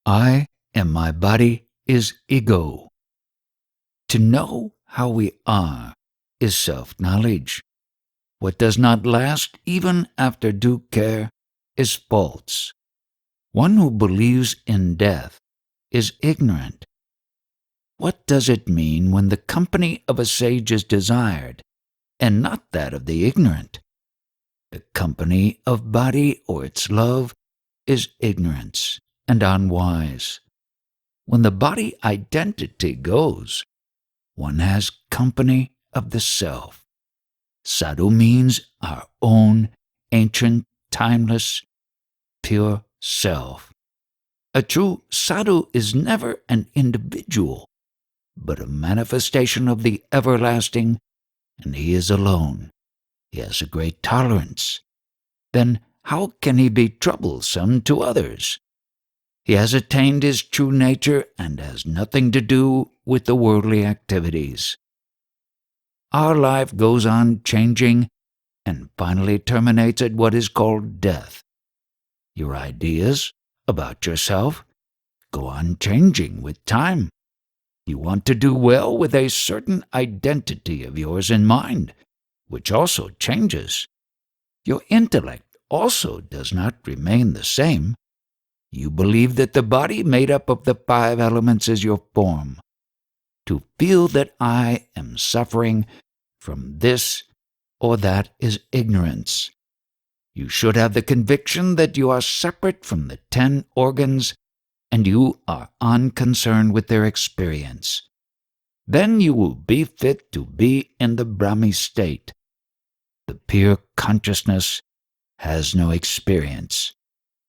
I and my body is ego. To know how we are is self-knowledge. What does not last even after due care is false. One who believes in death is ignorant. What does it mean when the company of a sage is desired, and not that of the ignorant? The company of body or its love is ignorance and unwise. When the body identity goes, one has company of the self. Sadhu means our own ancient, timeless, pure self. A true sadhu is never an individual, but a manifestation of the everlasting, and he is alone. He has a great tolerance. Then how can he be troublesome to others? He has attained his true nature and has nothing to do with the worldly activities. Our life goes on changing and finally terminates at what is called death. Your ideas about yourself go on changing with time. You want to do well with a certain identity of yours in mind, which also changes. Your intellect also does not remain the same. You believe that the body made up of the 5 elements is your form. To feel that I am suffering from this or that is ignorance. You should have the conviction that you are separate from the 10 organs and you are unconcerned with their experience. Then you will be fit to be in the Brahmi state. The pure consciousness has no experience,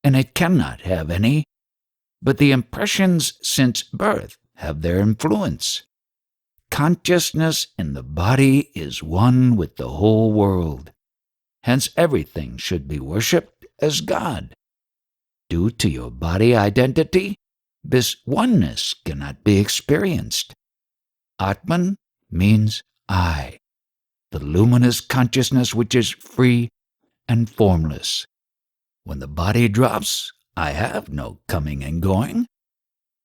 and it cannot have any, but the impressions since birth have their influence. Consciousness in the body is one with the whole world. Hence everything should be worshipped as God. Due to your body identity, this oneness cannot be experienced. Atman means I, the luminous consciousness which is free and formless. When the body drops, I have no coming and going.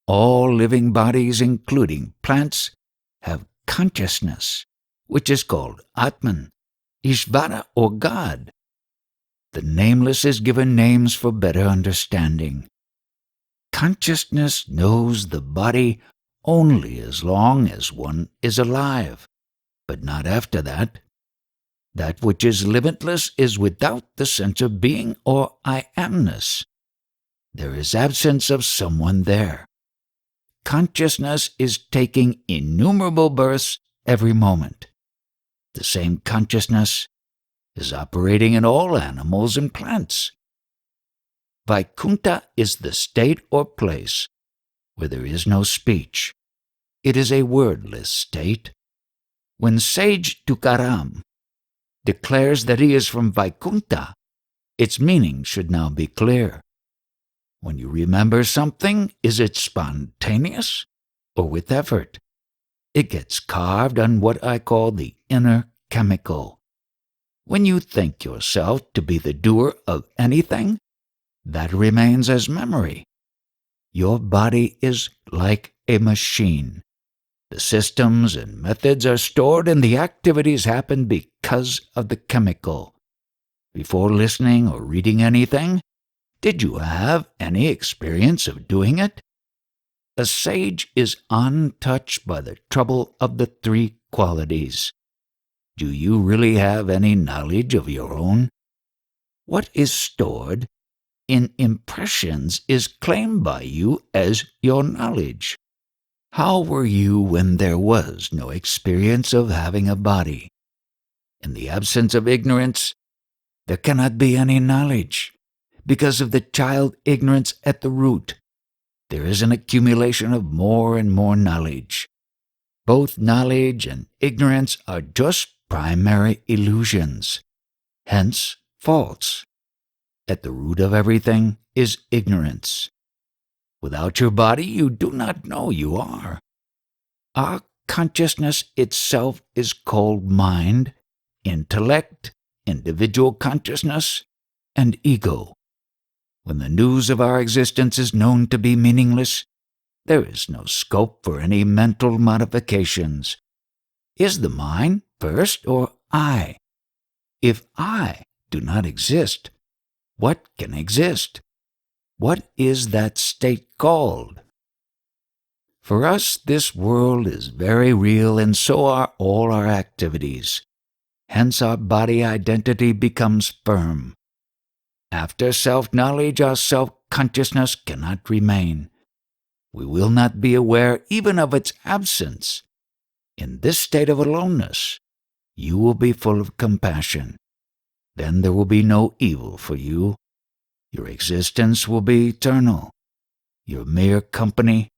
All living bodies, including plants, have consciousness, which is called Atman, Ishvara or God. The nameless is given names for better understanding. Consciousness knows the body only as long as one is alive, but not after that. That which is limitless is without the sense of being or I amness. There is absence of someone there. Consciousness is taking innumerable births every moment. The same consciousness is operating in all animals and plants. Vaikuntha is the state or place where there is no speech. It is a wordless state. When sage Tukaram declares that he is from Vaikuntha, its meaning should now be clear. When you remember something, is it spontaneous or with effort? It gets carved on what I call the inner chemical. When you think yourself to be the doer of anything, that remains as memory. Your body is like a machine. The systems and methods are stored and the activities happen because of the chemical. Before listening or reading anything, did you have any experience of doing it? A sage is untouched by the trouble of the 3 qualities. Do you really have any knowledge of your own? What is stored in impressions is claimed by you as your knowledge. How were you when there was no experience of having a body? In the absence of ignorance, there cannot be any knowledge. Because of the child ignorance at the root, there is an accumulation of more and more knowledge. Both knowledge and ignorance are just primary illusions, hence false. At the root of everything is ignorance. Without your body, you do not know you are. Our consciousness itself is called mind, intellect, individual consciousness, and ego. When the news of our existence is known to be meaningless, there is no scope for any mental modifications. Is the mind first or I? If I do not exist, what can exist? What is that state called? For us, this world is very real, and so are all our activities. Hence our body identity becomes firm. After self-knowledge, our self-consciousness cannot remain. We will not be aware even of its absence. In this state of aloneness, you will be full of compassion. Then there will be no evil for you. Your existence will be eternal. Your mere company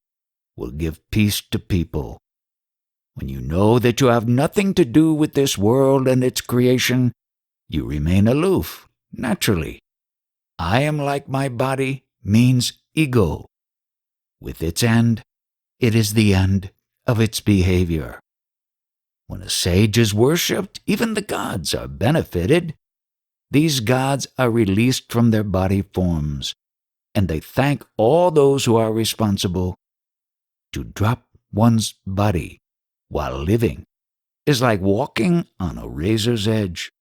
will give peace to people. When you know that you have nothing to do with this world and its creation, you remain aloof, naturally. I am like my body means ego. With its end, it is the end of its behavior. When a sage is worshipped, even the gods are benefited. These gods are released from their body forms, and they thank all those who are responsible. To drop one's body while living is like walking on a razor's edge.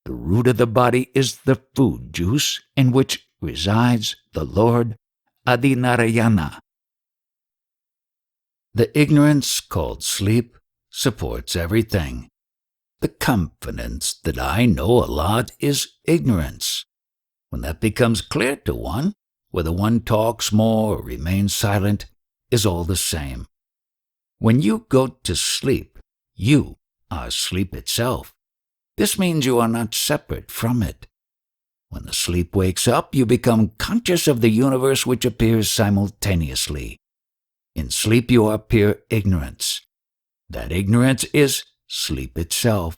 The root of the body is the food juice in which resides the Lord Adinarayana. The ignorance called sleep supports everything. The confidence that I know a lot is ignorance. When that becomes clear to one, whether one talks more or remains silent is all the same. When you go to sleep, you are sleep itself. This means you are not separate from it. When the sleep wakes up, you become conscious of the universe which appears simultaneously. In sleep you are pure ignorance. That ignorance is sleep itself.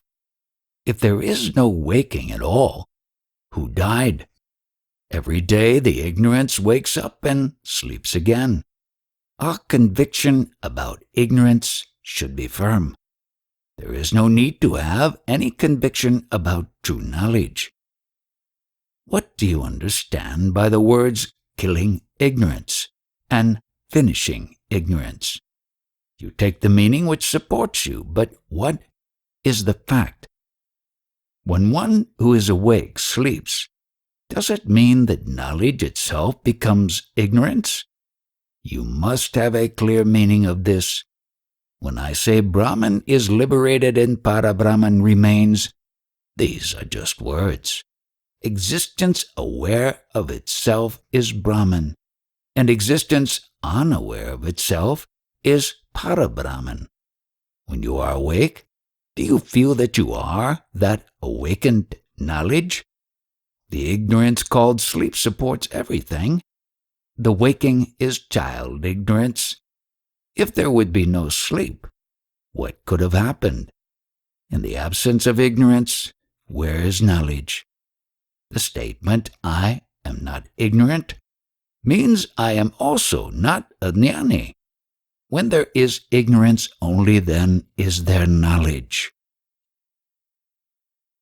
If there is no waking at all, who died? Every day the ignorance wakes up and sleeps again. Our conviction about ignorance should be firm. There is no need to have any conviction about true knowledge. What do you understand by the words killing ignorance and finishing ignorance? You take the meaning which supports you, but what is the fact? When one who is awake sleeps, does it mean that knowledge itself becomes ignorance? You must have a clear meaning of this. When I say Brahman is liberated and Parabrahman remains, these are just words. Existence aware of itself is Brahman, and existence unaware of itself is Parabrahman. When you are awake, do you feel that you are that awakened knowledge? The ignorance called sleep supports everything. The waking is child ignorance. If there would be no sleep, what could have happened? In the absence of ignorance, where is knowledge? The statement, I am not ignorant, means I am also not a jnani. When there is ignorance, only then is there knowledge.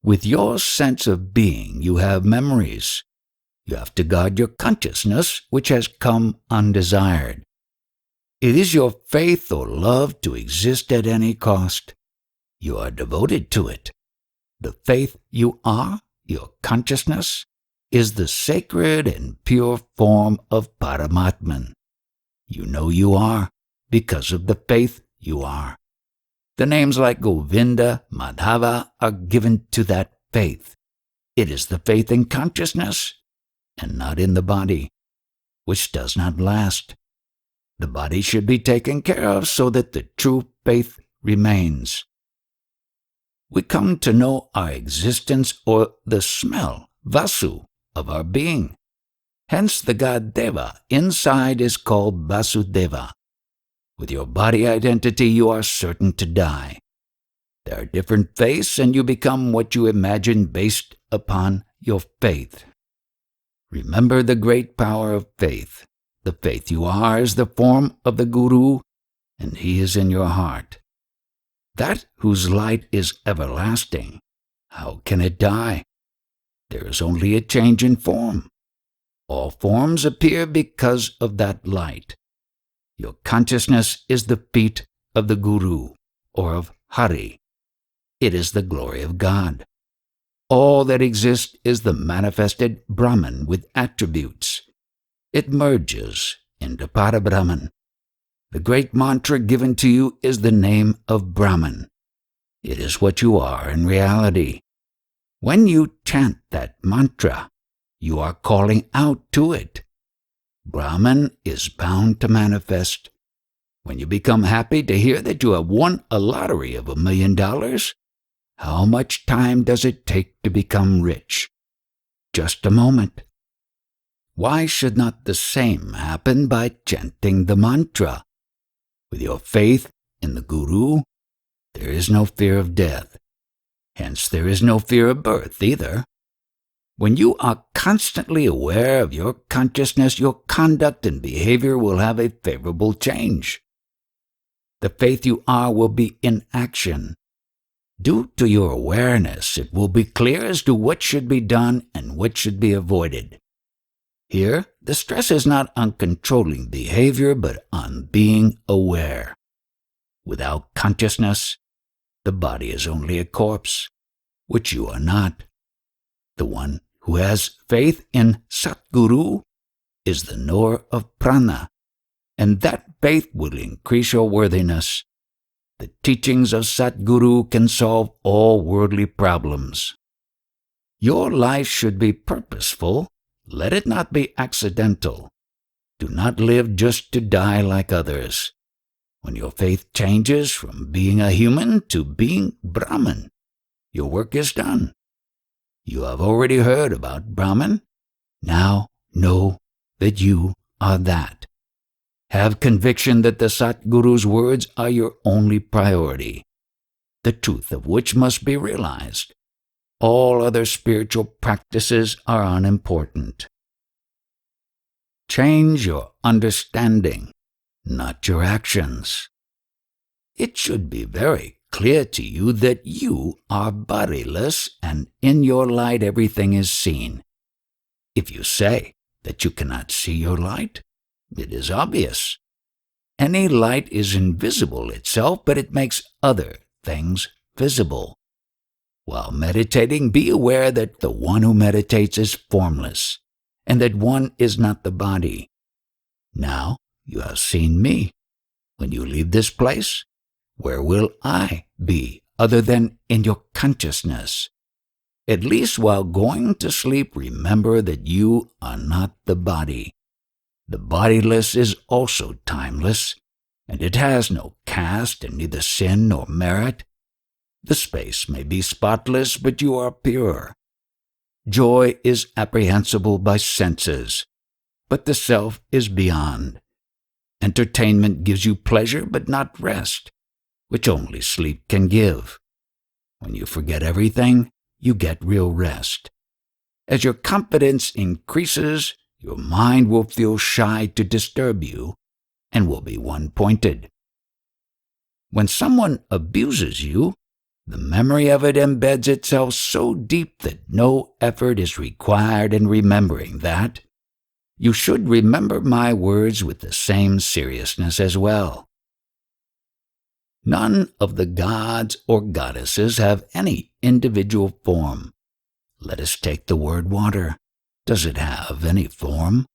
With your sense of being, you have memories. You have to guard your consciousness, which has come undesired. It is your faith or love to exist at any cost. You are devoted to it. The faith you are, your consciousness, is the sacred and pure form of Paramatman. You know you are because of the faith you are. The names like Govinda, Madhava are given to that faith. It is the faith in consciousness and not in the body, which does not last. The body should be taken care of so that the true faith remains. We come to know our existence or the smell, vasu, of our being. Hence the god Deva inside is called Vasudeva. With your body identity you are certain to die. There are different faiths and you become what you imagine based upon your faith. Remember the great power of faith. The faith you are is the form of the Guru, and he is in your heart. That whose light is everlasting, how can it die? There is only a change in form. All forms appear because of that light. Your consciousness is the feet of the Guru, or of Hari. It is the glory of God. All that exists is the manifested Brahman with attributes. It merges into Parabrahman. The great mantra given to you is the name of Brahman. It is what you are in reality. When you chant that mantra, you are calling out to it. Brahman is bound to manifest. When you become happy to hear that you have won a lottery of $1 million, how much time does it take to become rich? Just a moment. Why should not the same happen by chanting the mantra? With your faith in the Guru, there is no fear of death. Hence, there is no fear of birth either. When you are constantly aware of your consciousness, your conduct and behavior will have a favorable change. The faith you are will be in action. Due to your awareness, it will be clear as to what should be done and what should be avoided. Here, the stress is not on controlling behavior, but on being aware. Without consciousness, the body is only a corpse, which you are not. The one who has faith in Satguru is the knower of prana, and that faith will increase your worthiness. The teachings of Satguru can solve all worldly problems. Your life should be purposeful. Let it not be accidental. Do not live just to die like others. When your faith changes from being a human to being Brahman, your work is done. You have already heard about Brahman. Now know that you are that. Have conviction that the Satguru's words are your only priority, the truth of which must be realized. All other spiritual practices are unimportant. Change your understanding, not your actions. It should be very clear to you that you are bodiless, and in your light everything is seen. If you say that you cannot see your light, it is obvious. Any light is invisible itself, but it makes other things visible. While meditating, be aware that the one who meditates is formless, and that one is not the body. Now you have seen me. When you leave this place, where will I be other than in your consciousness? At least while going to sleep, remember that you are not the body. The bodiless is also timeless, and it has no caste and neither sin nor merit. The space may be spotless, but you are pure. Joy is apprehensible by senses, but the self is beyond. Entertainment gives you pleasure, but not rest, which only sleep can give. When you forget everything, you get real rest. As your confidence increases, your mind will feel shy to disturb you and will be one-pointed. When someone abuses you, the memory of it embeds itself so deep that no effort is required in remembering that. You should remember my words with the same seriousness as well. None of the gods or goddesses have any individual form. Let us take the word water. Does it have any form?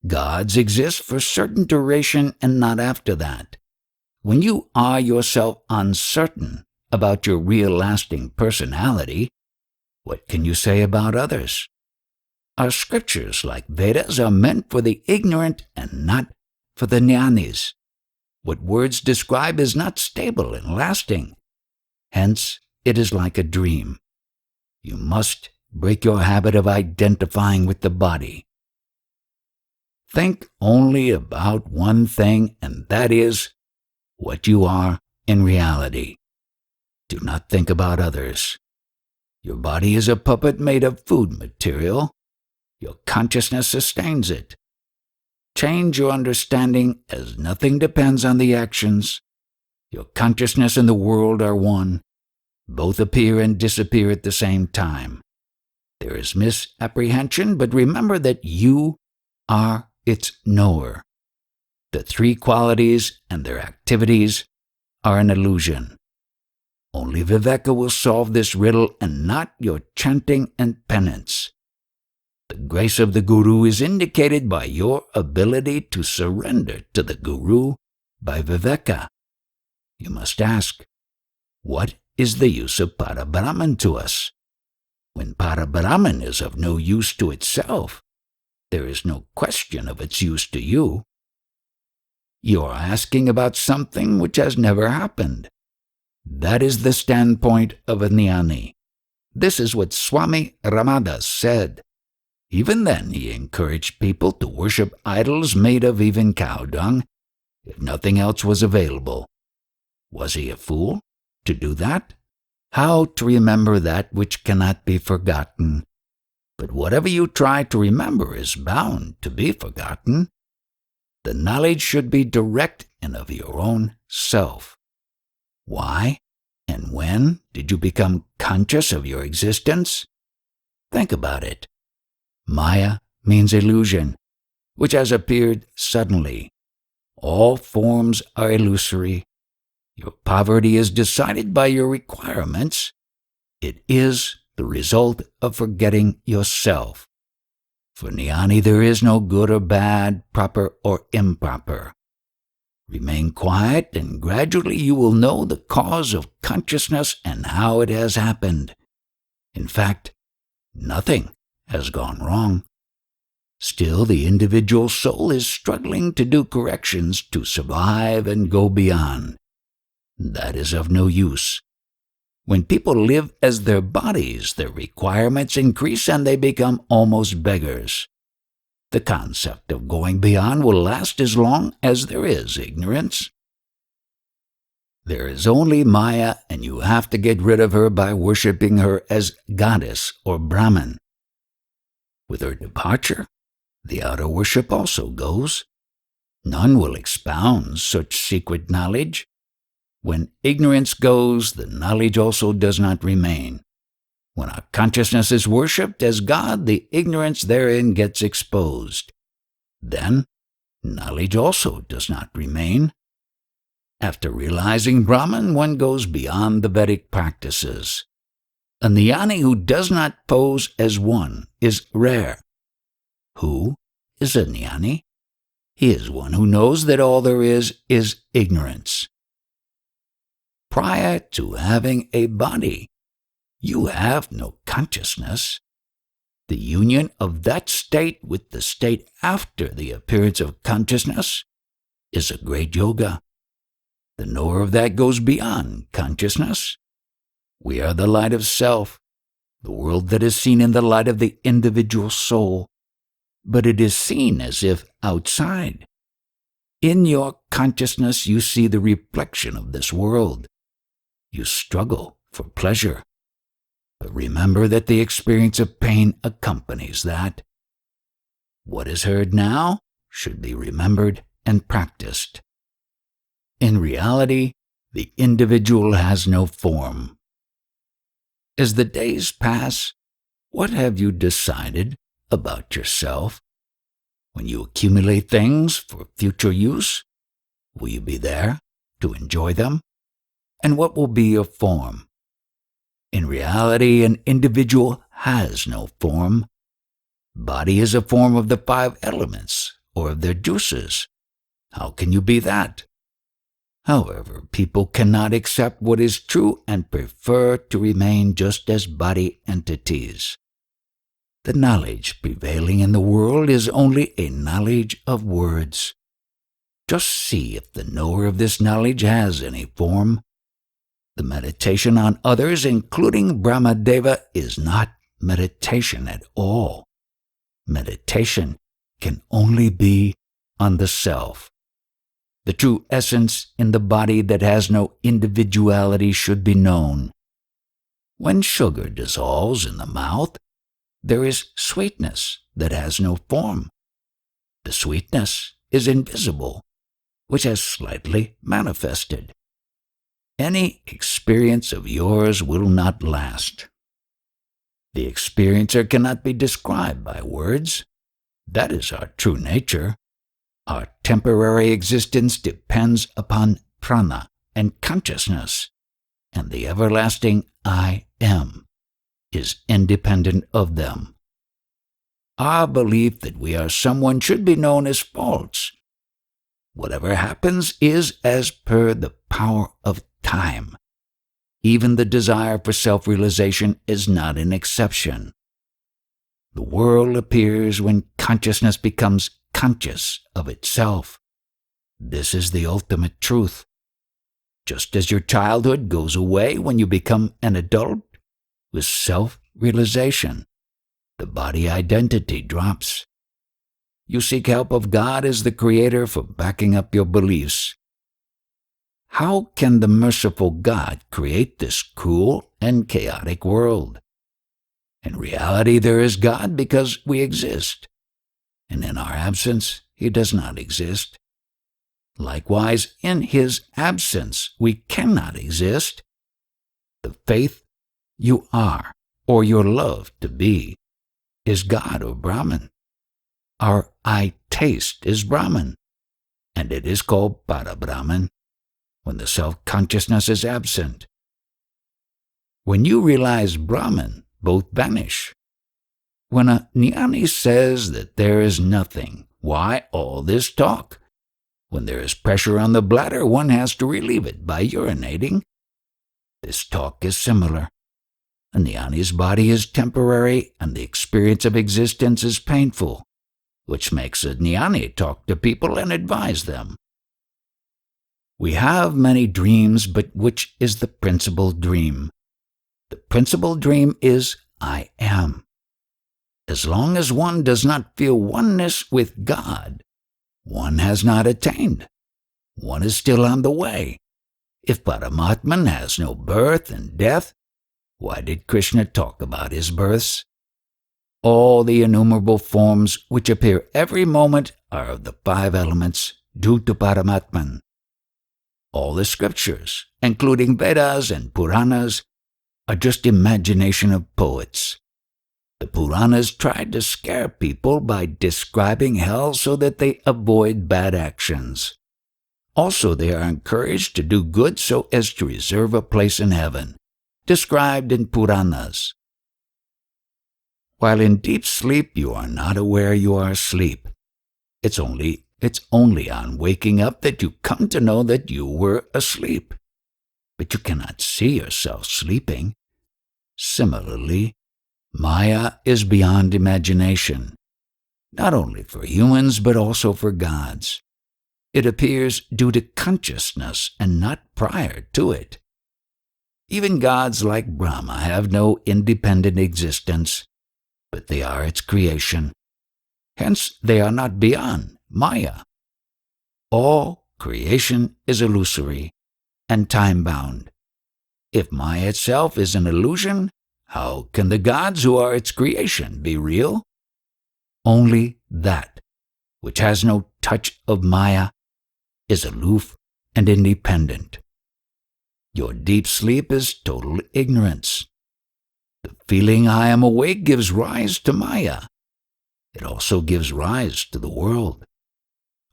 Gods exist for certain duration and not after that. When you are yourself uncertain about your real lasting personality, what can you say about others? Our scriptures, like Vedas, are meant for the ignorant and not for the jnanis. What words describe is not stable and lasting. Hence, it is like a dream. You must break your habit of identifying with the body. Think only about one thing, and that is what you are in reality. Do not think about others. Your body is a puppet made of food material. Your consciousness sustains it. Change your understanding as nothing depends on the actions. Your consciousness and the world are one. Both appear and disappear at the same time. There is misapprehension, but remember that you are its knower. The three qualities and their activities are an illusion. Only Viveka will solve this riddle and not your chanting and penance. The grace of the Guru is indicated by your ability to surrender to the Guru by Viveka. You must ask, what is the use of Parabrahman to us? When Parabrahman is of no use to itself, there is no question of its use to you. You are asking about something which has never happened. That is the standpoint of a jnani. This is what Swami Ramadas said. Even then he encouraged people to worship idols made of even cow dung, if nothing else was available. Was he a fool to do that? How to remember that which cannot be forgotten? But whatever you try to remember is bound to be forgotten. The knowledge should be direct and of your own self. Why and when did you become conscious of your existence? Think about it. Maya means illusion, which has appeared suddenly. All forms are illusory. Your poverty is decided by your requirements. It is the result of forgetting yourself. For jnani there is no good or bad, proper or improper. Remain quiet and gradually you will know the cause of consciousness and how it has happened. In fact, nothing has gone wrong. Still, the individual soul is struggling to do corrections to survive and go beyond. That is of no use. When people live as their bodies, their requirements increase and they become almost beggars. The concept of going beyond will last as long as there is ignorance. There is only Maya, and you have to get rid of her by worshipping her as goddess or Brahman. With her departure, the outer worship also goes. None will expound such secret knowledge. When ignorance goes, the knowledge also does not remain. When our consciousness is worshipped as God, the ignorance therein gets exposed. Then, knowledge also does not remain. After realizing Brahman, one goes beyond the Vedic practices. A jnani who does not pose as one is rare. Who is a jnani? He is one who knows that all there is ignorance. Prior to having a body, you have no consciousness. The union of that state with the state after the appearance of consciousness is a great yoga. The knower of that goes beyond consciousness. We are the light of self, the world that is seen in the light of the individual soul, but it is seen as if outside. In your consciousness you see the reflection of this world. You struggle for pleasure. But remember that the experience of pain accompanies that. What is heard now should be remembered and practiced. In reality, the individual has no form. As the days pass, what have you decided about yourself? When you accumulate things for future use, will you be there to enjoy them? And what will be your form? In reality, an individual has no form. Body is a form of the 5 elements, or of their juices. How can you be that? However, people cannot accept what is true and prefer to remain just as body entities. The knowledge prevailing in the world is only a knowledge of words. Just see if the knower of this knowledge has any form. The meditation on others, including Brahmadeva, is not meditation at all. Meditation can only be on the self. The true essence in the body that has no individuality should be known. When sugar dissolves in the mouth, there is sweetness that has no form. The sweetness is invisible, which has slightly manifested. Any experience of yours will not last. The experiencer cannot be described by words. That is our true nature. Our temporary existence depends upon prana and consciousness, and the everlasting I am is independent of them. Our belief that we are someone should be known as false. Whatever happens is as per the power of time. Even the desire for self-realization is not an exception. The world appears when consciousness becomes conscious of itself. This is the ultimate truth. Just as your childhood goes away when you become an adult, with self-realization, the body identity drops. You seek help of God as the Creator for backing up your beliefs. How can the merciful God create this cruel and chaotic world? In reality, there is God because we exist, and in our absence, He does not exist. Likewise, in His absence, we cannot exist. The faith you are, or your love to be, is God or Brahman. Our I taste is Brahman, and it is called Parabrahman when the self-consciousness is absent. When you realize Brahman, both vanish. When a jnani says that there is nothing, why all this talk? When there is pressure on the bladder, one has to relieve it by urinating. This talk is similar. A jnani's body is temporary, and the experience of existence is painful, which makes a jnani talk to people and advise them. We have many dreams, but which is the principal dream? The principal dream is I am. As long as one does not feel oneness with God, one has not attained. One is still on the way. If Paramatman has no birth and death, why did Krishna talk about his births? All the innumerable forms which appear every moment are of the 5 elements due to Paramatman. All the scriptures, including Vedas and Puranas, are just imagination of poets. The Puranas tried to scare people by describing hell so that they avoid bad actions. Also, they are encouraged to do good so as to reserve a place in heaven, described in Puranas. While in deep sleep, you are not aware you are asleep. It's only on waking up that you come to know that you were asleep. But you cannot see yourself sleeping. Similarly, Maya is beyond imagination, not only for humans but also for gods. It appears due to consciousness and not prior to it. Even gods like Brahma have no independent existence, but they are its creation. Hence, they are not beyond Maya. All creation is illusory and time-bound. If Maya itself is an illusion, how can the gods who are its creation be real? Only that which has no touch of Maya is aloof and independent. Your deep sleep is total ignorance. The feeling I am awake gives rise to Maya. It also gives rise to the world.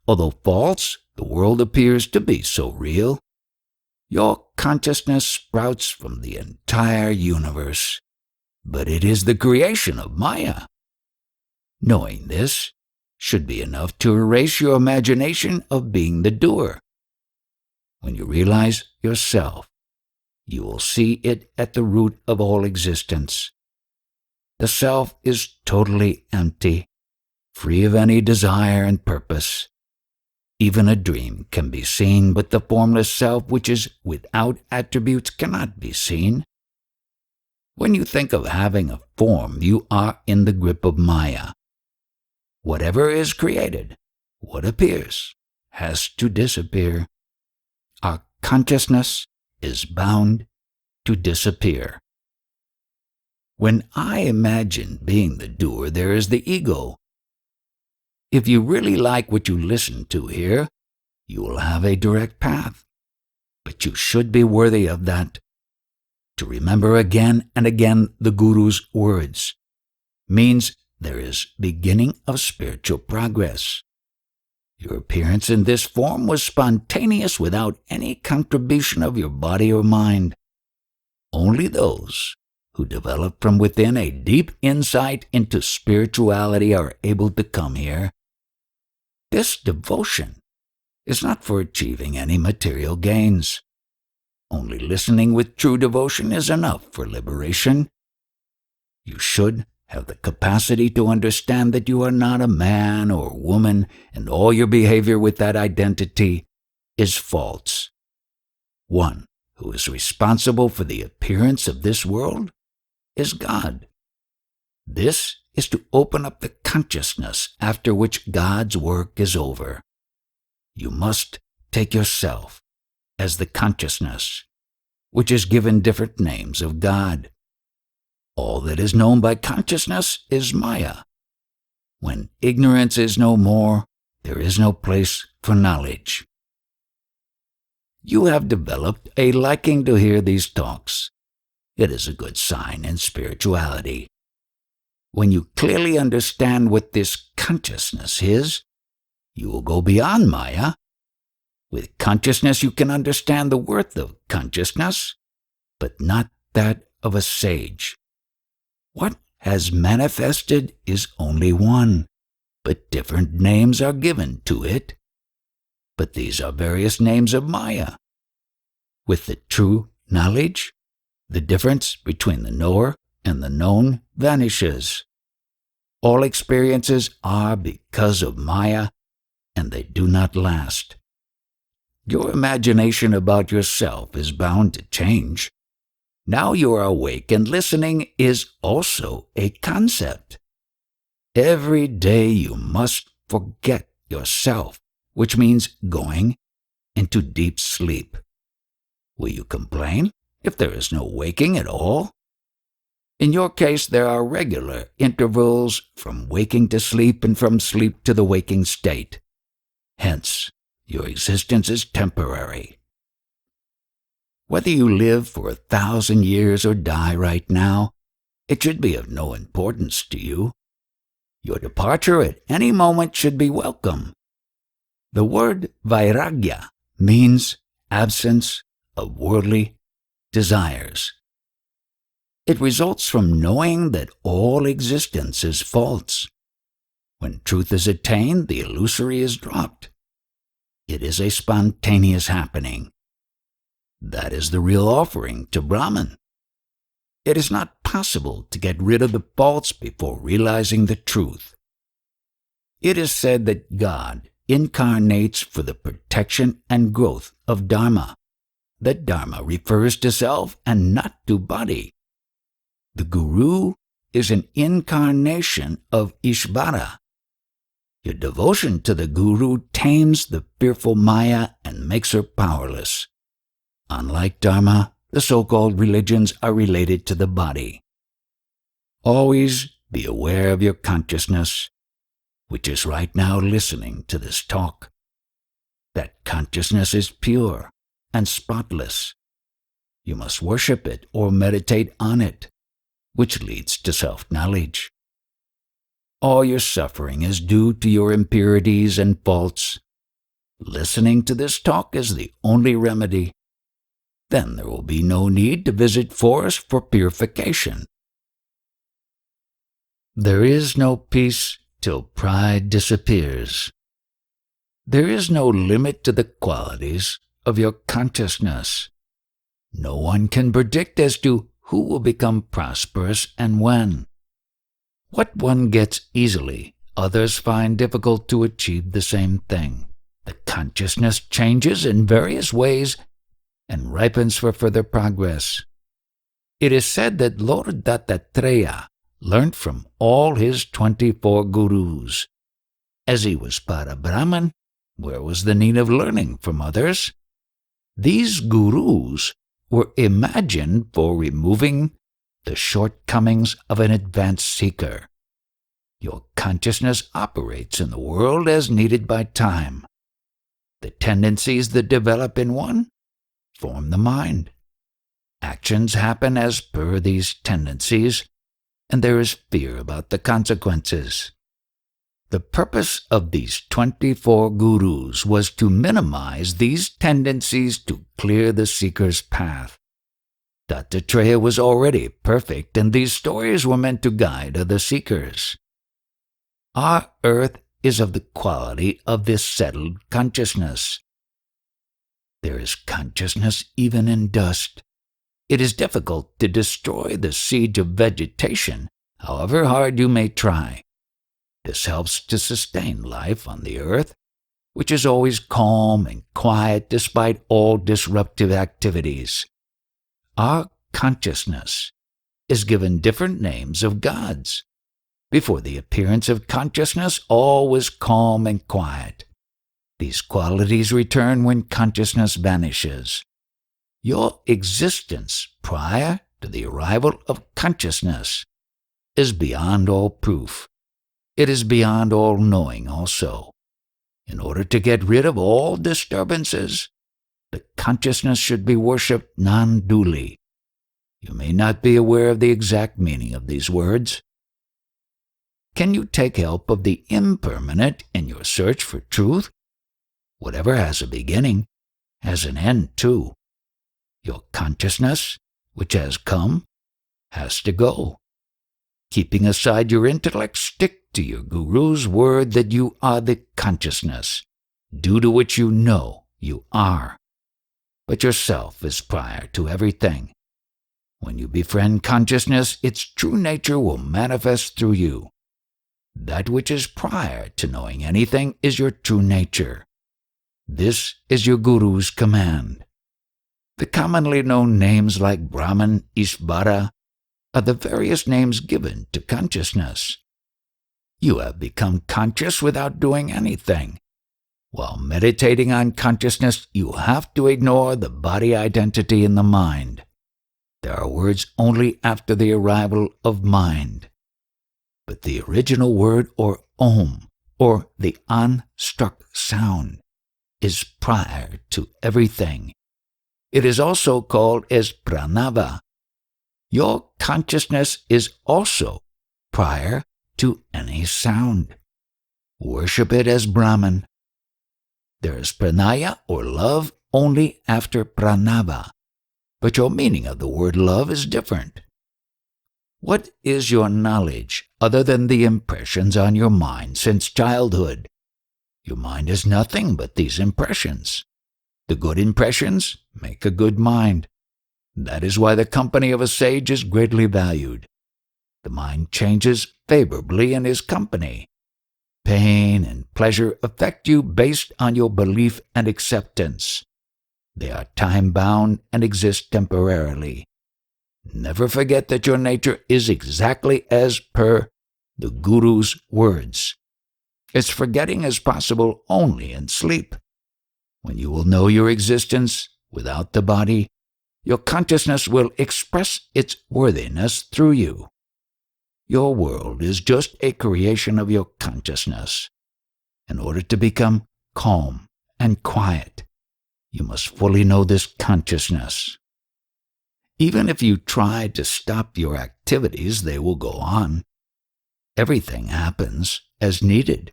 Although false, the world appears to be so real. Your consciousness sprouts from the entire universe, but it is the creation of Maya. Knowing this should be enough to erase your imagination of being the doer. When you realize yourself, you will see it at the root of all existence. The self is totally empty, free of any desire and purpose. Even a dream can be seen, but the formless self, which is without attributes, cannot be seen. When you think of having a form, you are in the grip of Maya. Whatever is created, what appears, has to disappear. Our consciousness is bound to disappear. When I imagine being the doer, there is the ego. If you really like what you listen to here, you will have a direct path. But you should be worthy of that. To remember again and again the Guru's words means there is beginning of spiritual progress. Your appearance in this form was spontaneous without any contribution of your body or mind. Only those who develop from within a deep insight into spirituality are able to come here. This devotion is not for achieving any material gains. Only listening with true devotion is enough for liberation. You should have the capacity to understand that you are not a man or woman, and all your behavior with that identity is false. One who is responsible for the appearance of this world is God. This is to open up the consciousness after which God's work is over. You must take yourself as the consciousness, which is given different names of God. All that is known by consciousness is Maya. When ignorance is no more, there is no place for knowledge. You have developed a liking to hear these talks. It is a good sign in spirituality. When you clearly understand what this consciousness is, you will go beyond Maya. With consciousness you can understand the worth of consciousness, but not that of a sage. What has manifested is only one, but different names are given to it. But these are various names of Maya. With the true knowledge, the difference between the knower and the known vanishes. All experiences are because of Maya, and they do not last. Your imagination about yourself is bound to change. Now you are awake, and listening is also a concept. Every day you must forget yourself, which means going into deep sleep. Will you complain if there is no waking at all? In your case, there are regular intervals from waking to sleep and from sleep to the waking state. Hence, your existence is temporary. Whether you live for 1,000 years or die right now, it should be of no importance to you. Your departure at any moment should be welcome. The word vairagya means absence of worldly desires. It results from knowing that all existence is false. When truth is attained, the illusory is dropped. It is a spontaneous happening. That is the real offering to Brahman. It is not possible to get rid of the false before realizing the truth. It is said that God incarnates for the protection and growth of Dharma. That Dharma refers to self and not to body. The Guru is an incarnation of Ishvara. Your devotion to the Guru tames the fearful Maya and makes her powerless. Unlike Dharma, the so-called religions are related to the body. Always be aware of your consciousness, which is right now listening to this talk. That consciousness is pure and spotless. You must worship it or meditate on it, which leads to self-knowledge. All your suffering is due to your impurities and faults. Listening to this talk is the only remedy. Then there will be no need to visit forests for purification. There is no peace till pride disappears. There is no limit to the qualities of your consciousness. No one can predict as to who will become prosperous and when. What one gets easily, others find difficult to achieve the same thing. The consciousness changes in various ways and ripens for further progress. It is said that Lord Dattatreya learnt from all his 24 gurus. As he was Parabrahman, where was the need of learning from others? These gurus were imagined for removing the shortcomings of an advanced seeker. Your consciousness operates in the world as needed by time. The tendencies that develop in one form the mind. Actions happen as per these tendencies, and there is fear about the consequences. The purpose of these 24 gurus was to minimize these tendencies to clear the seeker's path. Dattatreya was already perfect, and these stories were meant to guide other seekers. Our earth is of the quality of this settled consciousness. There is consciousness even in dust. It is difficult to destroy the siege of vegetation, however hard you may try. This helps to sustain life on the earth, which is always calm and quiet despite all disruptive activities. Our consciousness is given different names of gods. Before the appearance of consciousness, all was calm and quiet. These qualities return when consciousness vanishes. Your existence prior to the arrival of consciousness is beyond all proof. It is beyond all knowing also. In order to get rid of all disturbances, the consciousness should be worshipped non-dually. You may not be aware of the exact meaning of these words. Can you take help of the impermanent in your search for truth? Whatever has a beginning has an end too. Your consciousness, which has come, has to go. Keeping aside your intellect, stick to your guru's word that you are the consciousness, due to which you know you are. But yourself is prior to everything. When you befriend consciousness, its true nature will manifest through you. That which is prior to knowing anything is your true nature. This is your guru's command. The commonly known names like Brahman, Ishvara, are the various names given to consciousness. You have become conscious without doing anything. While meditating on consciousness, you have to ignore the body identity in the mind. There are words only after the arrival of mind. But the original word, or Om, or the unstruck sound, is prior to everything. It is also called as pranava. Your consciousness is also prior to any sound. Worship it as Brahman. There is pranaya, or love, only after pranava, but your meaning of the word love is different. What is your knowledge other than the impressions on your mind since childhood? Your mind is nothing but these impressions. The good impressions make a good mind. That is why the company of a sage is greatly valued. The mind changes favorably in his company. Pain and pleasure affect you based on your belief and acceptance. They are time-bound and exist temporarily. Never forget that your nature is exactly as per the Guru's words. Its forgetting is possible only in sleep. When you will know your existence without the body, your consciousness will express its worthiness through you. Your world is just a creation of your consciousness. In order to become calm and quiet, you must fully know this consciousness. Even if you try to stop your activities, they will go on. Everything happens as needed.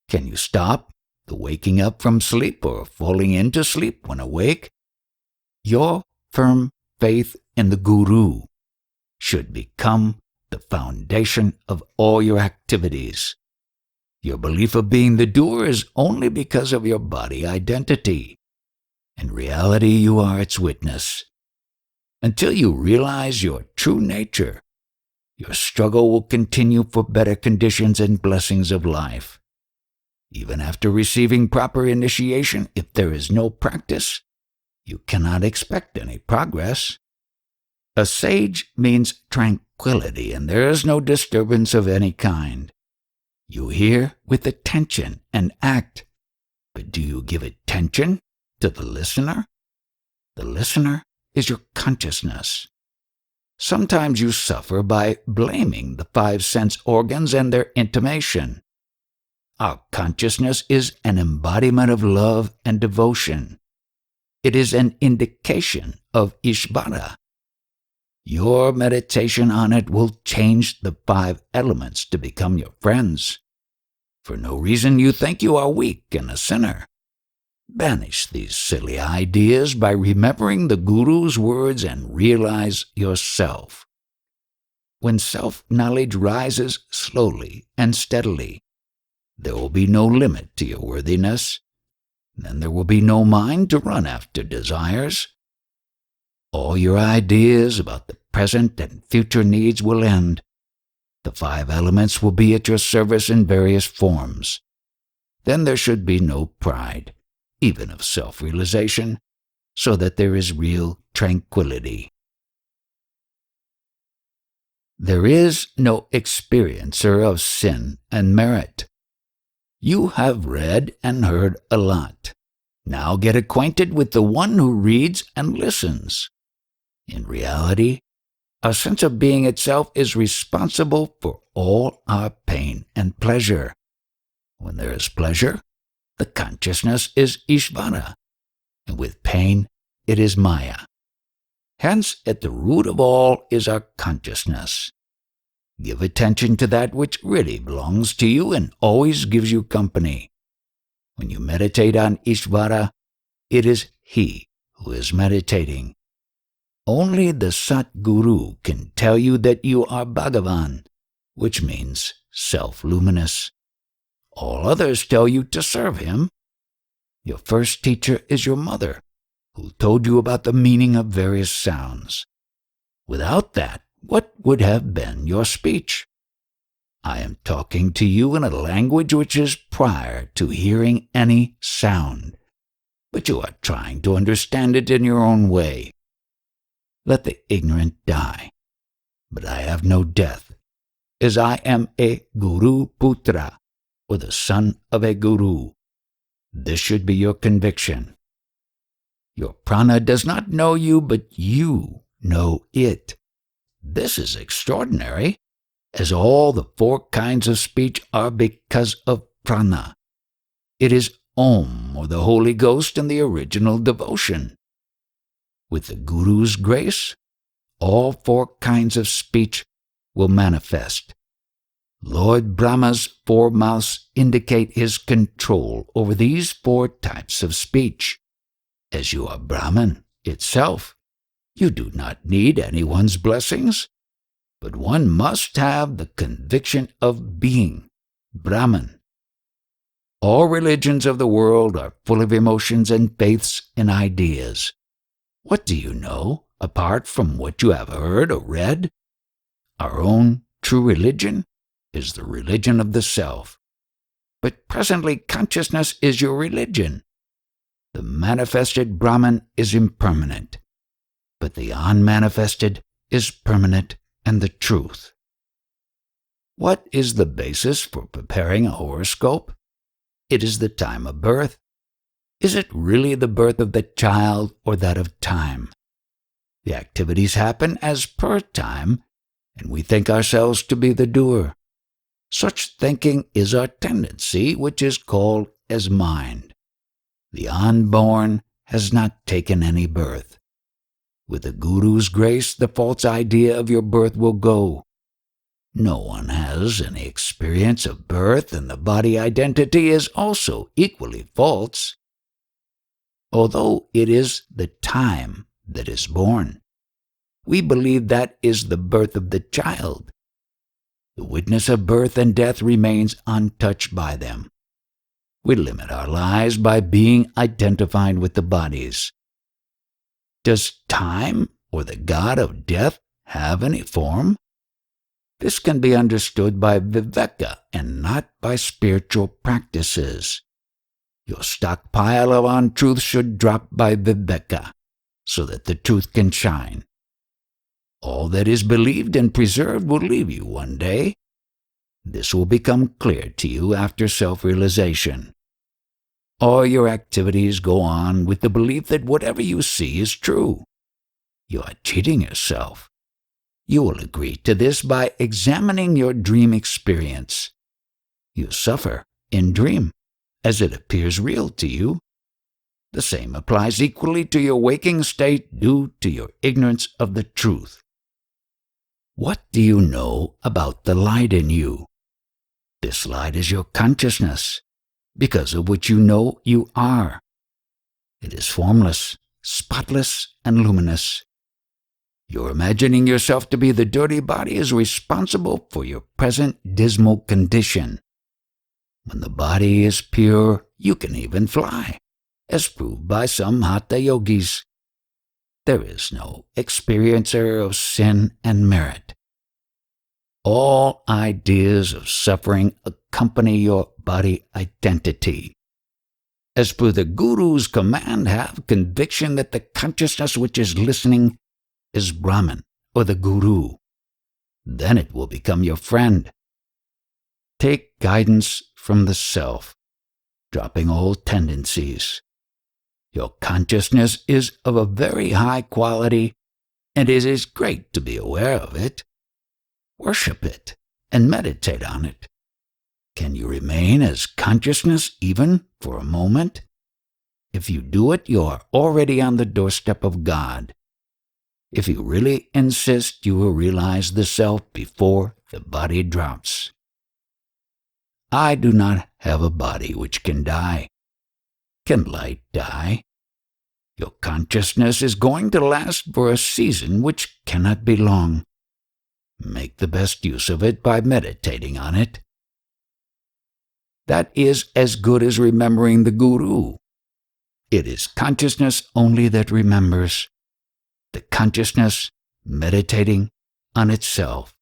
Can you stop the waking up from sleep or falling into sleep when awake? Your firm faith in the Guru should become the foundation of all your activities. Your belief of being the doer is only because of your body identity. In reality, you are its witness. Until you realize your true nature, your struggle will continue for better conditions and blessings of life. Even after receiving proper initiation, if there is no practice, you cannot expect any progress. A sage means tranquility, and there is no disturbance of any kind. You hear with attention and act, but do you give attention to the listener? The listener is your consciousness. Sometimes you suffer by blaming the 5 sense organs and their intimation. Our consciousness is an embodiment of love and devotion. It is an indication of Ishvara, Your meditation on it will change the 5 elements to become your friends. For no reason you think you are weak and a sinner. Banish these silly ideas by remembering the Guru's words and realize yourself. When self-knowledge rises slowly and steadily, there will be no limit to your worthiness. Then there will be no mind to run after desires. All your ideas about the present and future needs will end. The 5 elements will be at your service in various forms. Then there should be no pride, even of self-realization, so that there is real tranquility. There is no experiencer of sin and merit. You have read and heard a lot. Now get acquainted with the one who reads and listens. In reality, our sense of being itself is responsible for all our pain and pleasure. When there is pleasure, the consciousness is Ishvara, and with pain, it is Maya. Hence, at the root of all is our consciousness. Give attention to that which really belongs to you and always gives you company. When you meditate on Ishvara, it is He who is meditating. Only the Sat Guru can tell you that you are Bhagavan, which means self-luminous. All others tell you to serve him. Your first teacher is your mother, who told you about the meaning of various sounds. Without that, what would have been your speech? I am talking to you in a language which is prior to hearing any sound, but you are trying to understand it in your own way. Let the ignorant die, but I have no death, as I am a Guru Putra, or the son of a Guru. This should be your conviction. Your prana does not know you, but you know it. This is extraordinary, as all the 4 kinds of speech are because of prana. It is Om, or the Holy Ghost, in the original devotion. With the Guru's grace, all 4 kinds of speech will manifest. Lord Brahma's 4 mouths indicate his control over these 4 types of speech. As you are Brahman itself, you do not need anyone's blessings, but one must have the conviction of being Brahman. All religions of the world are full of emotions and faiths and ideas. What do you know, apart from what you have heard or read? Our own true religion is the religion of the self. But presently consciousness is your religion. The manifested Brahman is impermanent, but the unmanifested is permanent and the truth. What is the basis for preparing a horoscope? It is the time of birth. Is it really the birth of the child or that of time? The activities happen as per time, and we think ourselves to be the doer. Such thinking is our tendency, which is called as mind. The unborn has not taken any birth. With the Guru's grace, the false idea of your birth will go. No one has any experience of birth, and the body identity is also equally false. Although it is the time that is born, we believe that is the birth of the child. The witness of birth and death remains untouched by them. We limit our lives by being identified with the bodies. Does time or the god of death have any form? This can be understood by viveka and not by spiritual practices. Your stockpile of untruth should drop by viveka, so that the truth can shine. All that is believed and preserved will leave you one day. This will become clear to you after self-realization. All your activities go on with the belief that whatever you see is true. You are cheating yourself. You will agree to this by examining your dream experience. You suffer in dream, as it appears real to you. The same applies equally to your waking state due to your ignorance of the truth. What do you know about the light in you? This light is your consciousness, because of which you know you are. It is formless, spotless, and luminous. Your imagining yourself to be the dirty body is responsible for your present dismal condition. When the body is pure, you can even fly, as proved by some hatha yogis. There is no experiencer of sin and merit. All ideas of suffering accompany your body identity. As per the Guru's command, have conviction that the consciousness which is listening is Brahman or the Guru. Then it will become your friend. Take guidance from the self, dropping old tendencies. Your consciousness is of a very high quality, and it is great to be aware of it. Worship it and meditate on it. Can you remain as consciousness even for a moment? If you do it, you are already on the doorstep of God. If you really insist, you will realize the self before the body drops. I do not have a body which can die. Can light die? Your consciousness is going to last for a season which cannot be long. Make the best use of it by meditating on it. That is as good as remembering the Guru. It is consciousness only that remembers. The consciousness meditating on itself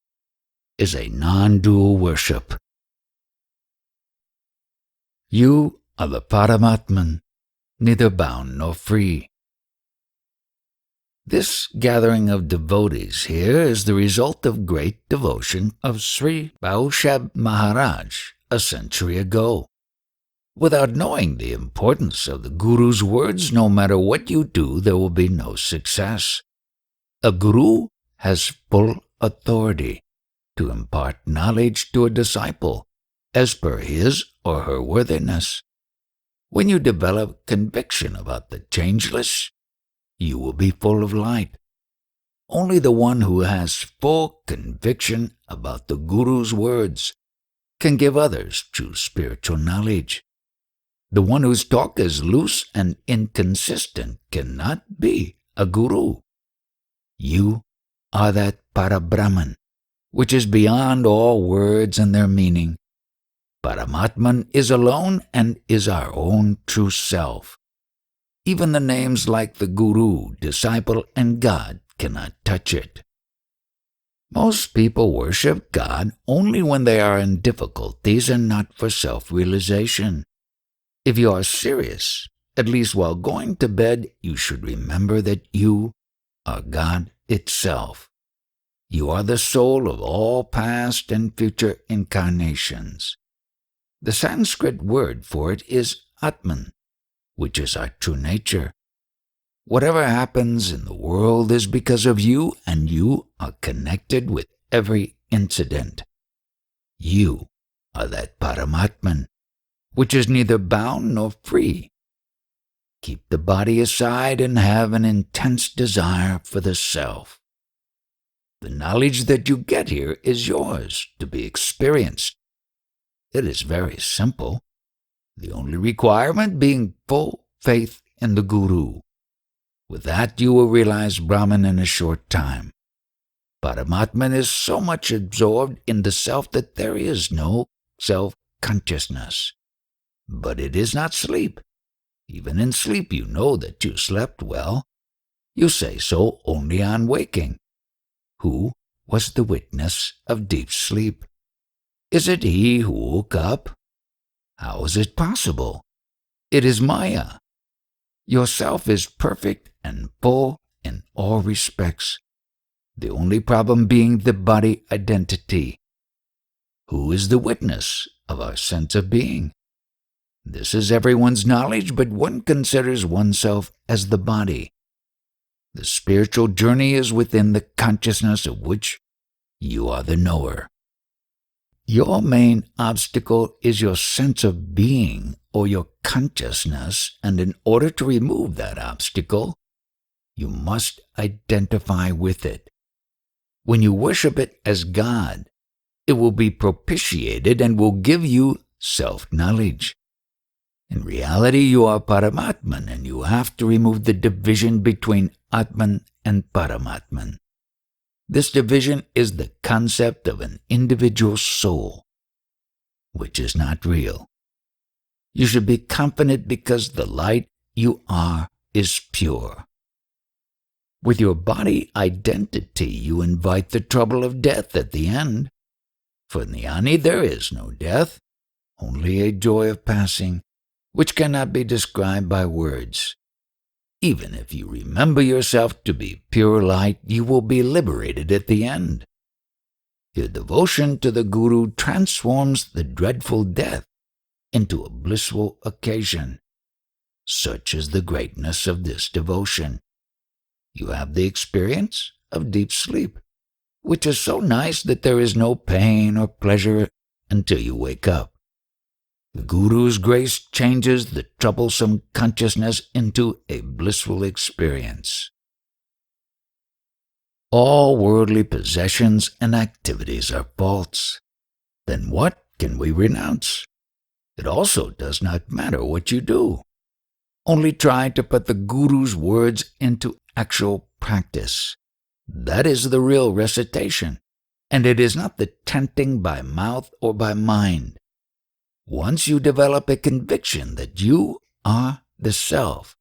is a non-dual worship. You are the Paramatman, neither bound nor free. This gathering of devotees here is the result of great devotion of Shri Nisargadatta Maharaj a century ago. Without knowing the importance of the Guru's words, no matter what you do, there will be no success. A Guru has full authority to impart knowledge to a disciple as per his or her worthiness. When you develop conviction about the changeless, you will be full of light. Only the one who has full conviction about the Guru's words can give others true spiritual knowledge. The one whose talk is loose and inconsistent cannot be a Guru. You are that Parabrahman, which is beyond all words and their meaning. Paramatman is alone and is our own true self. Even the names like the Guru, disciple, and God cannot touch it. Most people worship God only when they are in difficulties and not for self-realization. If you are serious, at least while going to bed, you should remember that you are God itself. You are the soul of all past and future incarnations. The Sanskrit word for it is Atman, which is our true nature. Whatever happens in the world is because of you, and you are connected with every incident. You are that Paramatman, which is neither bound nor free. Keep the body aside and have an intense desire for the self. The knowledge that you get here is yours to be experienced. It is very simple, the only requirement being full faith in the Guru. With that, you will realize Brahman in a short time. Paramatman is so much absorbed in the self that there is no self-consciousness. But it is not sleep. Even in sleep you know that you slept well. You say so only on waking. Who was the witness of deep sleep? Is it he who woke up? How is it possible? It is Maya. Yourself is perfect and full in all respects, the only problem being the body identity. Who is the witness of our sense of being? This is everyone's knowledge, but one considers oneself as the body. The spiritual journey is within the consciousness of which you are the knower. Your main obstacle is your sense of being or your consciousness, and in order to remove that obstacle, you must identify with it. When you worship it as God, it will be propitiated and will give you self-knowledge. In reality, you are Paramatman, and you have to remove the division between Atman and Paramatman. This division is the concept of an individual soul, which is not real. You should be confident because the light you are is pure. With your body identity, you invite the trouble of death at the end. For Jnani there is no death, only a joy of passing, which cannot be described by words. Even if you remember yourself to be pure light, you will be liberated at the end. Your devotion to the Guru transforms the dreadful death into a blissful occasion. Such is the greatness of this devotion. You have the experience of deep sleep, which is so nice that there is no pain or pleasure until you wake up. The Guru's grace changes the troublesome consciousness into a blissful experience. All worldly possessions and activities are false. Then what can we renounce? It also does not matter what you do. Only try to put the Guru's words into actual practice. That is the real recitation, and it is not the chanting by mouth or by mind. Once you develop a conviction that you are the Self,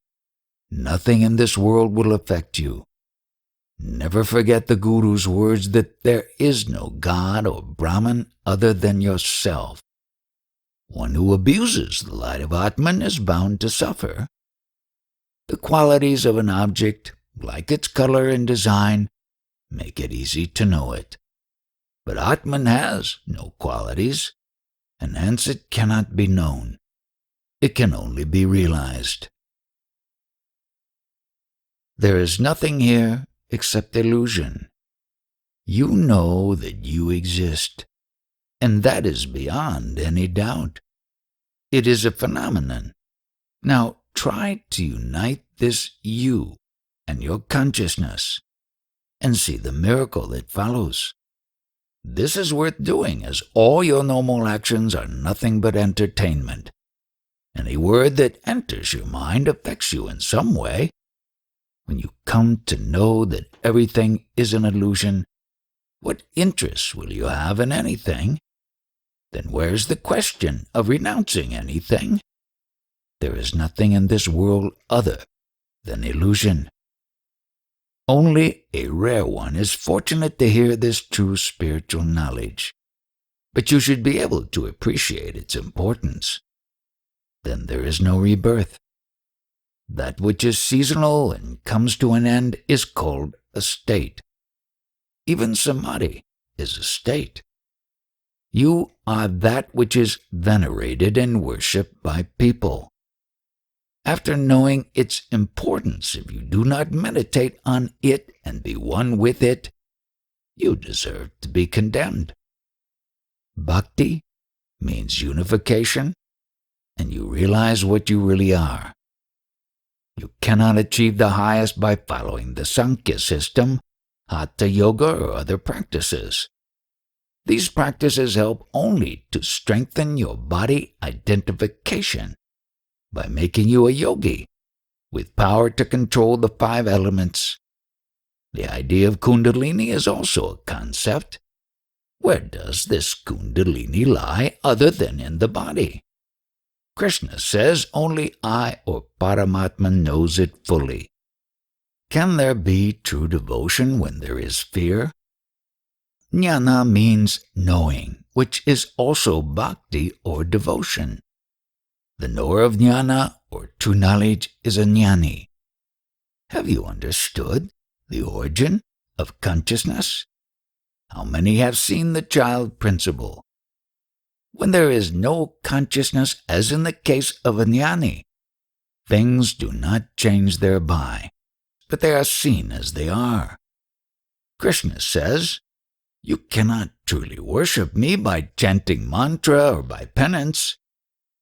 nothing in this world will affect you. Never forget the Guru's words that there is no God or Brahman other than yourself. One who abuses the light of Atman is bound to suffer. The qualities of an object, like its color and design, make it easy to know it. But Atman has no qualities, and hence it cannot be known. It can only be realized. There is nothing here except illusion. You know that you exist, and that is beyond any doubt. It is a phenomenon. Now try to unite this you and your consciousness, and see the miracle that follows. This is worth doing, as all your normal actions are nothing but entertainment. Any word that enters your mind affects you in some way. When you come to know that everything is an illusion, what interest will you have in anything? Then where's the question of renouncing anything? There is nothing in this world other than illusion. Only a rare one is fortunate to hear this true spiritual knowledge, but you should be able to appreciate its importance. Then there is no rebirth. That which is seasonal and comes to an end is called a state. Even samadhi is a state. You are that which is venerated and worshipped by people. After knowing its importance, if you do not meditate on it and be one with it, you deserve to be condemned. Bhakti means unification, and you realize what you really are. You cannot achieve the highest by following the Sankhya system, Hatha Yoga, or other practices. These practices help only to strengthen your body identification by making you a yogi with power to control the 5 elements. The idea of Kundalini is also a concept. Where does this Kundalini lie other than in the body? Krishna says only I or Paramatman knows it fully. Can there be true devotion when there is fear? Jnana means knowing, which is also bhakti or devotion. The knower of jnana or true knowledge is a jnani. Have you understood the origin of consciousness? How many have seen the child principle? When there is no consciousness, as in the case of a jnani, things do not change thereby, but they are seen as they are. Krishna says, you cannot truly worship me by chanting mantra or by penance.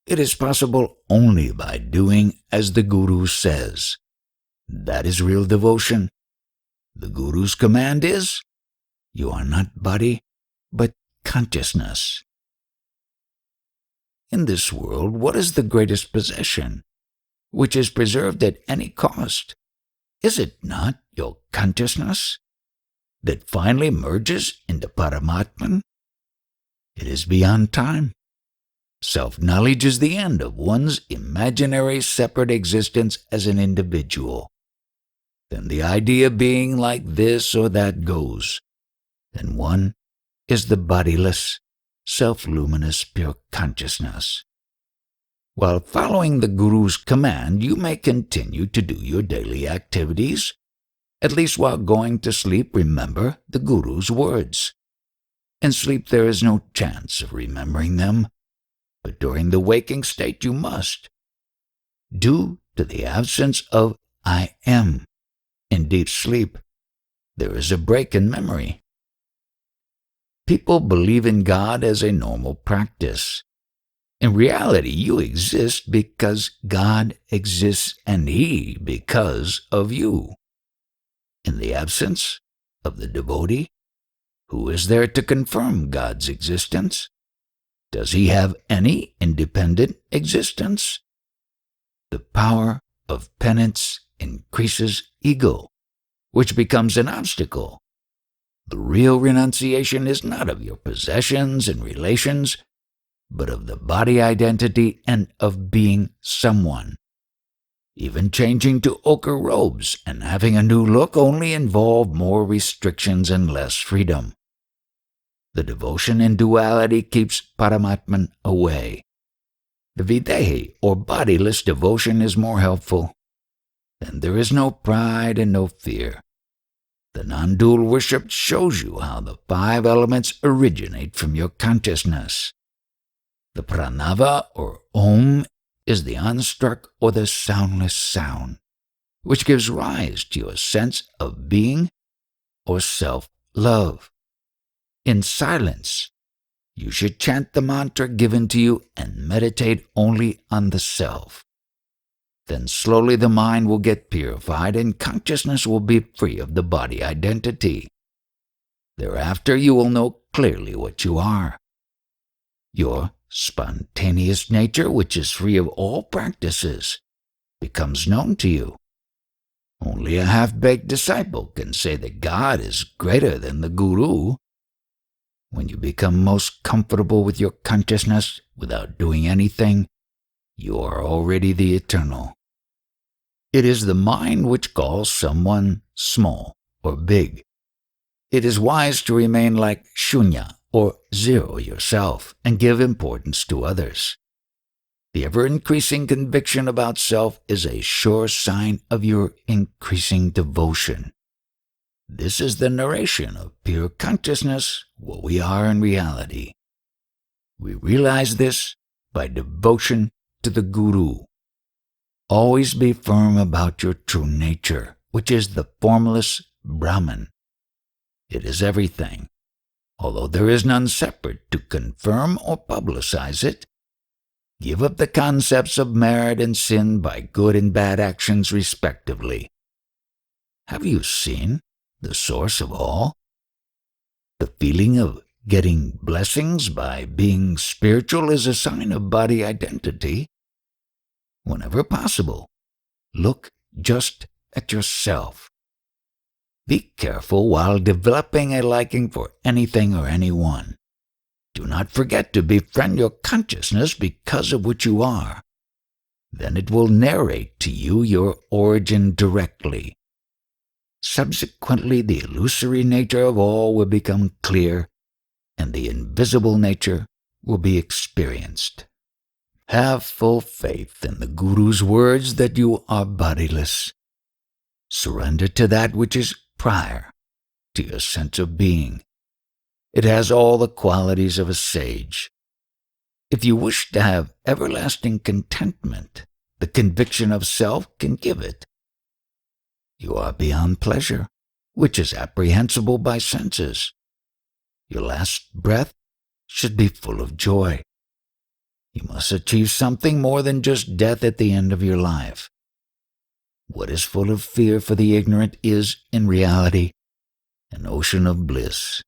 It is possible only by doing as the Guru says. That is real devotion. The Guru's command is, You are not body, but consciousness. In this world, what is the greatest possession, which is preserved at any cost? Is it not your consciousness that finally merges into Paramatman? It is beyond time. Self-knowledge is the end of one's imaginary separate existence as an individual. Then the idea being like this or that goes. Then one is the bodiless, self-luminous pure consciousness. While following the Guru's command, you may continue to do your daily activities. At least while going to sleep, remember the Guru's words. In sleep there is no chance of remembering them, but during the waking state you must. Due to the absence of I am in deep sleep, there is a break in memory. People believe in God as a normal practice. In reality, you exist because God exists and He because of you. In the absence of the devotee, who is there to confirm God's existence? Does He have any independent existence? The power of penance increases ego, which becomes an obstacle. The real renunciation is not of your possessions and relations, but of the body identity and of being someone. Even changing to ochre robes and having a new look only involve more restrictions and less freedom. The devotion in duality keeps Paramatman away. The videhi, or bodiless devotion, is more helpful. Then there is no pride and no fear. The non-dual worship shows you how the 5 elements originate from your consciousness. The pranava, or om, is the unstruck or the soundless sound, which gives rise to your sense of being or self-love. In silence, you should chant the mantra given to you and meditate only on the self. Then slowly the mind will get purified and consciousness will be free of the body identity. Thereafter you will know clearly what you are. Your spontaneous nature, which is free of all practices, becomes known to you. Only a half-baked disciple can say that God is greater than the Guru. When you become most comfortable with your consciousness without doing anything, you are already the eternal. It is the mind which calls someone small or big. It is wise to remain like shunya or zero yourself and give importance to others. The ever-increasing conviction about self is a sure sign of your increasing devotion. This is the narration of pure consciousness, what we are in reality. We realize this by devotion to the Guru. Always be firm about your true nature, which is the formless Brahman. It is everything, although there is none separate to confirm or publicize it. Give up the concepts of merit and sin by good and bad actions respectively. Have you seen the source of all? The feeling of getting blessings by being spiritual is a sign of body identity. Whenever possible, look just at yourself. Be careful while developing a liking for anything or anyone. Do not forget to befriend your consciousness because of what you are. Then it will narrate to you your origin directly. Subsequently, the illusory nature of all will become clear, and the invisible nature will be experienced. Have full faith in the Guru's words that you are bodiless. Surrender to that which is prior to your sense of being. It has all the qualities of a sage. If you wish to have everlasting contentment, the conviction of self can give it. You are beyond pleasure, which is apprehensible by senses. Your last breath should be full of joy. You must achieve something more than just death at the end of your life. What is full of fear for the ignorant is, in reality, an ocean of bliss.